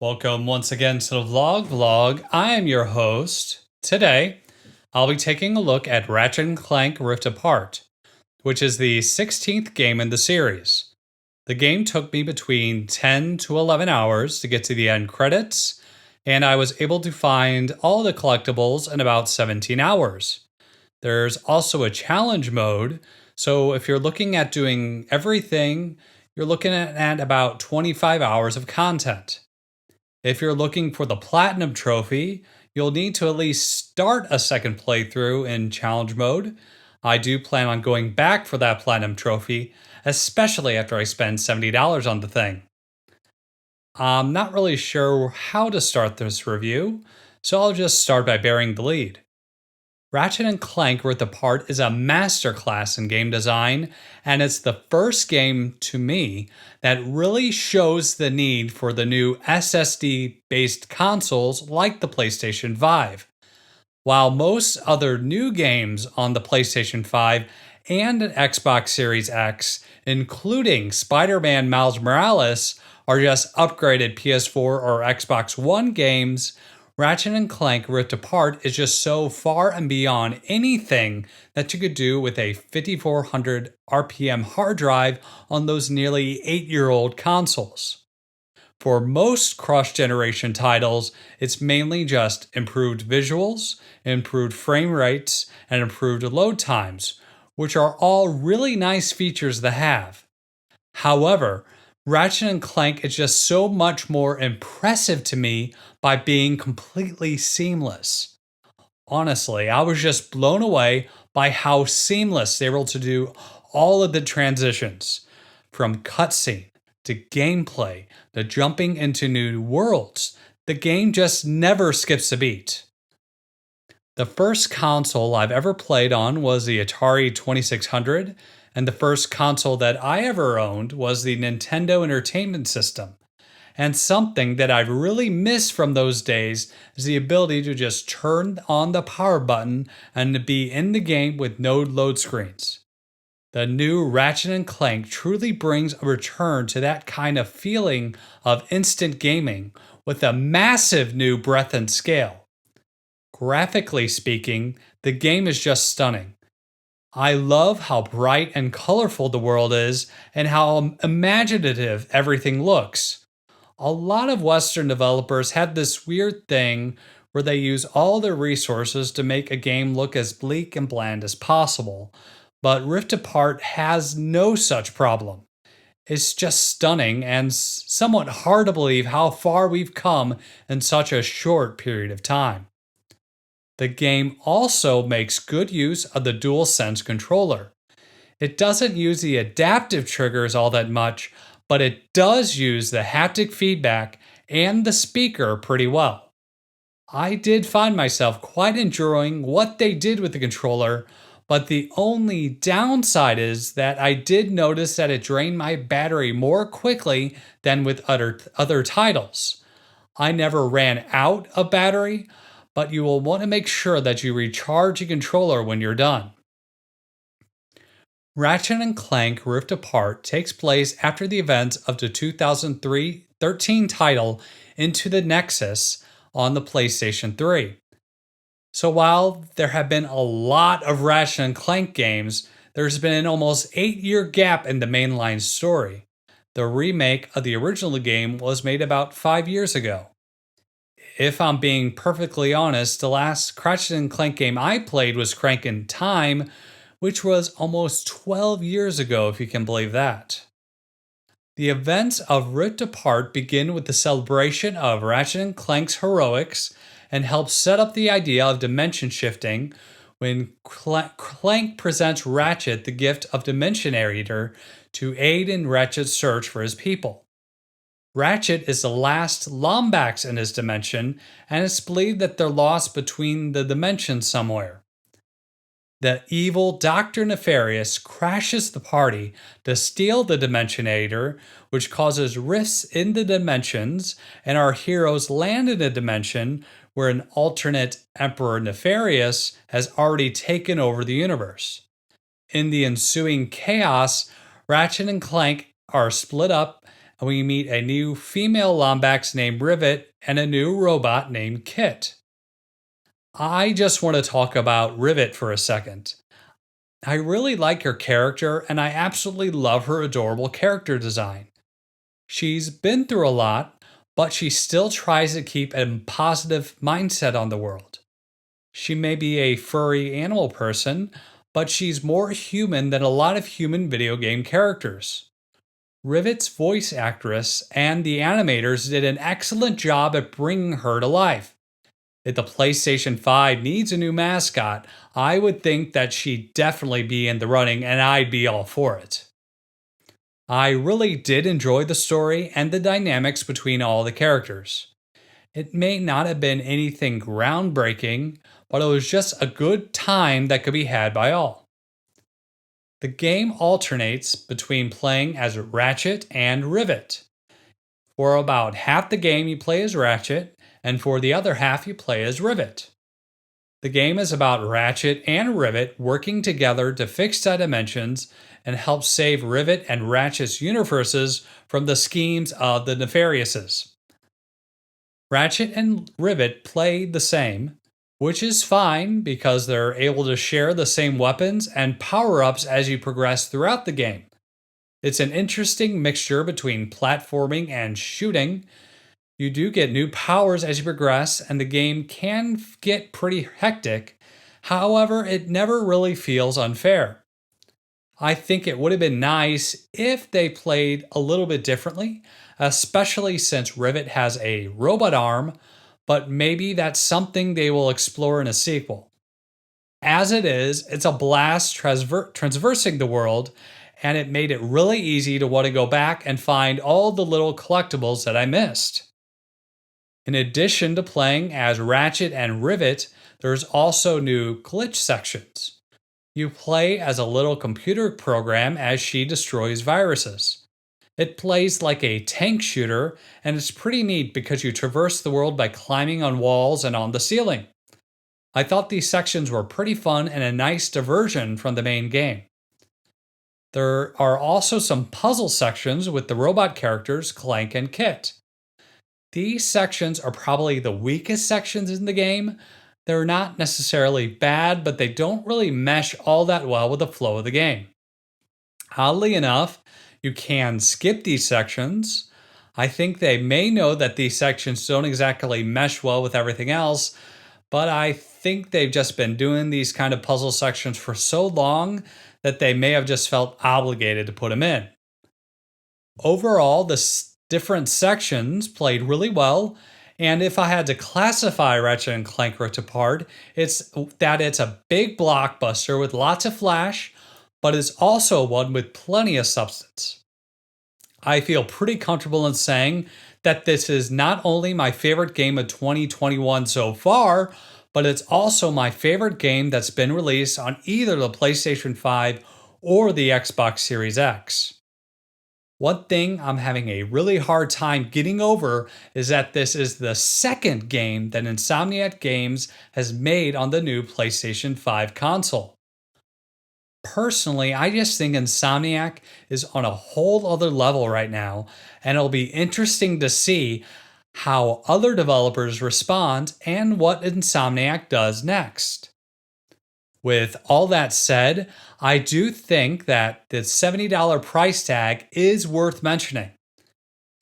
Welcome once again to the vlog. I am your host. Today, I'll be taking a look at Ratchet and Clank Rift Apart, which is the 16th game in the series. The game took me between 10 to 11 hours to get to the end credits, and I was able to find all the collectibles in about 17 hours. There's also a challenge mode, so if you're looking at doing everything, you're looking at about 25 hours of content. If you're looking for the Platinum Trophy, you'll need to at least start a second playthrough in Challenge Mode. I do plan on going back for that Platinum Trophy, especially after I spend $70 on the thing. I'm not really sure how to start this review, so I'll just start by bearing the lead. Ratchet and Clank Rift Apart is a masterclass in game design, and it's the first game, to me, that really shows the need for the new SSD-based consoles like the PlayStation 5. While most other new games on the PlayStation 5 and Xbox Series X, including Spider-Man Miles Morales, are just upgraded PS4 or Xbox One games, Ratchet and Clank Rift Apart is just so far and beyond anything that you could do with a 5400 RPM hard drive on those nearly 8-year-old consoles. For most cross-generation titles, it's mainly just improved visuals, improved frame rates, and improved load times, which are all really nice features to have. However, Ratchet and Clank is just so much more impressive to me by being completely seamless. Honestly, I was just blown away by how seamless they were able to do all of the transitions, from cutscene to gameplay to jumping into new worlds. The game just never skips a beat. The first console I've ever played on was the Atari 2600, and the first console that I ever owned was the Nintendo Entertainment System. And something that I've really missed from those days is the ability to just turn on the power button and to be in the game with no load screens. The new Ratchet and Clank truly brings a return to that kind of feeling of instant gaming with a massive new breadth and scale. Graphically speaking, the game is just stunning. I love how bright and colorful the world is and how imaginative everything looks. A lot of Western developers have this weird thing where they use all their resources to make a game look as bleak and bland as possible, but Rift Apart has no such problem. It's just stunning and somewhat hard to believe how far we've come in such a short period of time. The game also makes good use of the DualSense controller. It doesn't use the adaptive triggers all that much, but it does use the haptic feedback and the speaker pretty well. I did find myself quite enjoying what they did with the controller, but the only downside is that I did notice that it drained my battery more quickly than with other titles. I never ran out of battery, but you will want to make sure that you recharge the controller when you're done. Ratchet and Clank Rift Apart takes place after the events of the 2013 title Into the Nexus on the PlayStation 3. So while there have been a lot of Ratchet and Clank games, there's been an almost 8-year gap in the mainline story. The remake of the original game was made about 5 years ago. If I'm being perfectly honest, the last Ratchet and Clank game I played was Crank in Time, which was almost 12 years ago, if you can believe that. The events of Rift Apart begin with the celebration of Ratchet and Clank's heroics and help set up the idea of dimension shifting when Clank presents Ratchet the gift of Dimension Eater to aid in Ratchet's search for his people. Ratchet is the last Lombax in his dimension, and it's believed that they're lost between the dimensions somewhere. The evil Dr. Nefarious crashes the party to steal the Dimensionator, which causes rifts in the dimensions, and our heroes land in a dimension where an alternate Emperor Nefarious has already taken over the universe. In the ensuing chaos, Ratchet and Clank are split up and we meet a new female Lombax named Rivet and a new robot named Kit. I just want to talk about Rivet for a second. I really like her character, and I absolutely love her adorable character design. She's been through a lot, but she still tries to keep a positive mindset on the world. She may be a furry animal person, but she's more human than a lot of human video game characters. Rivet's voice actress and the animators did an excellent job at bringing her to life. If the PlayStation 5 needs a new mascot, I would think that she'd definitely be in the running and I'd be all for it. I really did enjoy the story and the dynamics between all the characters. It may not have been anything groundbreaking, but it was just a good time that could be had by all. The game alternates between playing as Ratchet and Rivet. For about half the game, you play as Ratchet, and for the other half, you play as Rivet. The game is about Ratchet and Rivet working together to fix dimensions and help save Rivet and Ratchet's universes from the schemes of the Nefariouses. Ratchet and Rivet play the same, which is fine because they're able to share the same weapons and power-ups as you progress throughout the game. It's an interesting mixture between platforming and shooting. You do get new powers as you progress, and the game can get pretty hectic. However, it never really feels unfair. I think it would have been nice if they played a little bit differently, especially since Rivet has a robot arm, but maybe that's something they will explore in a sequel. As it is, it's a blast traversing the world, and it made it really easy to want to go back and find all the little collectibles that I missed. In addition to playing as Ratchet and Rivet, there's also new glitch sections. You play as a little computer program as she destroys viruses. It plays like a tank shooter, and it's pretty neat because you traverse the world by climbing on walls and on the ceiling. I thought these sections were pretty fun and a nice diversion from the main game. There are also some puzzle sections with the robot characters Clank and Kit. These sections are probably the weakest sections in the game. They're not necessarily bad, but they don't really mesh all that well with the flow of the game. Oddly enough, you can skip these sections. I think they may know that these sections don't exactly mesh well with everything else, but I think they've just been doing these kind of puzzle sections for so long that they may have just felt obligated to put them in. Overall, the different sections played really well, and if I had to classify Ratchet and Clank Rift Apart, it's that it's a big blockbuster with lots of flash, but it's also one with plenty of substance. I feel pretty comfortable in saying that this is not only my favorite game of 2021 so far, but it's also my favorite game that's been released on either the PlayStation 5 or the Xbox Series X. One thing I'm having a really hard time getting over is that this is the second game that Insomniac Games has made on the new PlayStation 5 console. Personally, I just think Insomniac is on a whole other level right now, and it'll be interesting to see how other developers respond and what Insomniac does next. With all that said, I do think that the $70 price tag is worth mentioning.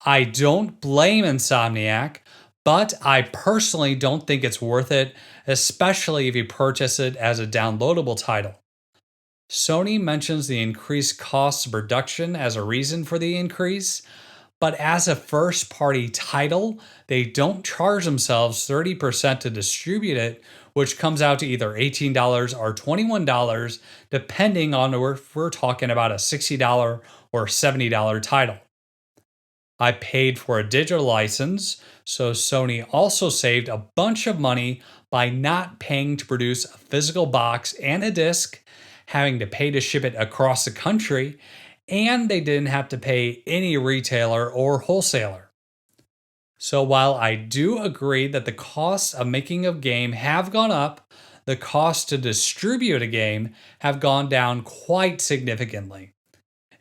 I don't blame Insomniac, but I personally don't think it's worth it, especially if you purchase it as a downloadable title. Sony mentions the increased costs of production as a reason for the increase, but as a first-party title, they don't charge themselves 30% to distribute it, which comes out to either $18 or $21, depending on if we're talking about a $60 or $70 title. I paid for a digital license, so Sony also saved a bunch of money by not paying to produce a physical box and a disc, having to pay to ship it across the country, and they didn't have to pay any retailer or wholesaler. So while I do agree that the costs of making a game have gone up, the costs to distribute a game have gone down quite significantly.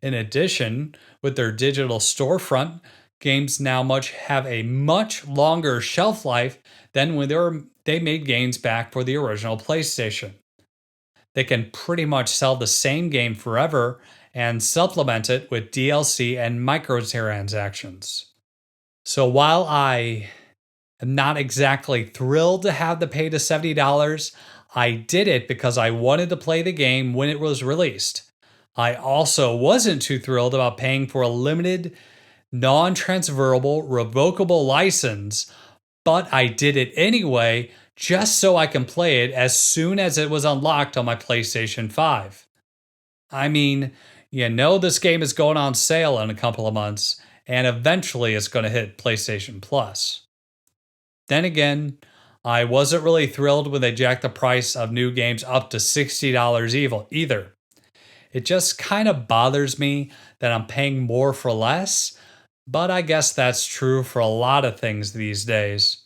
In addition, With their digital storefront, games now have a much longer shelf life than when they made games back for the original PlayStation. They can pretty much sell the same game forever and supplement it with DLC and microtransactions. So while I am not exactly thrilled to have to pay the $70, I did it because I wanted to play the game when it was released. I also wasn't too thrilled about paying for a limited, non transferable, revocable license, but I did it anyway just so I can play it as soon as it was unlocked on my PlayStation 5. I mean, this game is going on sale in a couple of months, and eventually it's going to hit PlayStation Plus. Then again, I wasn't really thrilled when they jacked the price of new games up to $60 either. It just kind of bothers me that I'm paying more for less, but I guess that's true for a lot of things these days.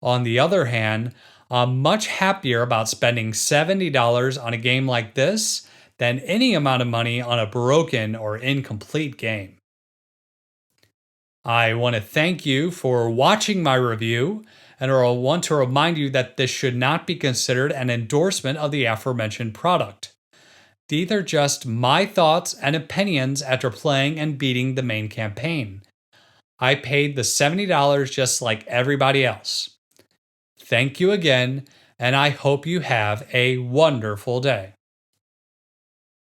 On the other hand, I'm much happier about spending $70 on a game like this than any amount of money on a broken or incomplete game. I want to thank you for watching my review, and I want to remind you that this should not be considered an endorsement of the aforementioned product. These are just my thoughts and opinions after playing and beating the main campaign. I paid the $70 just like everybody else. Thank you again, and I hope you have a wonderful day.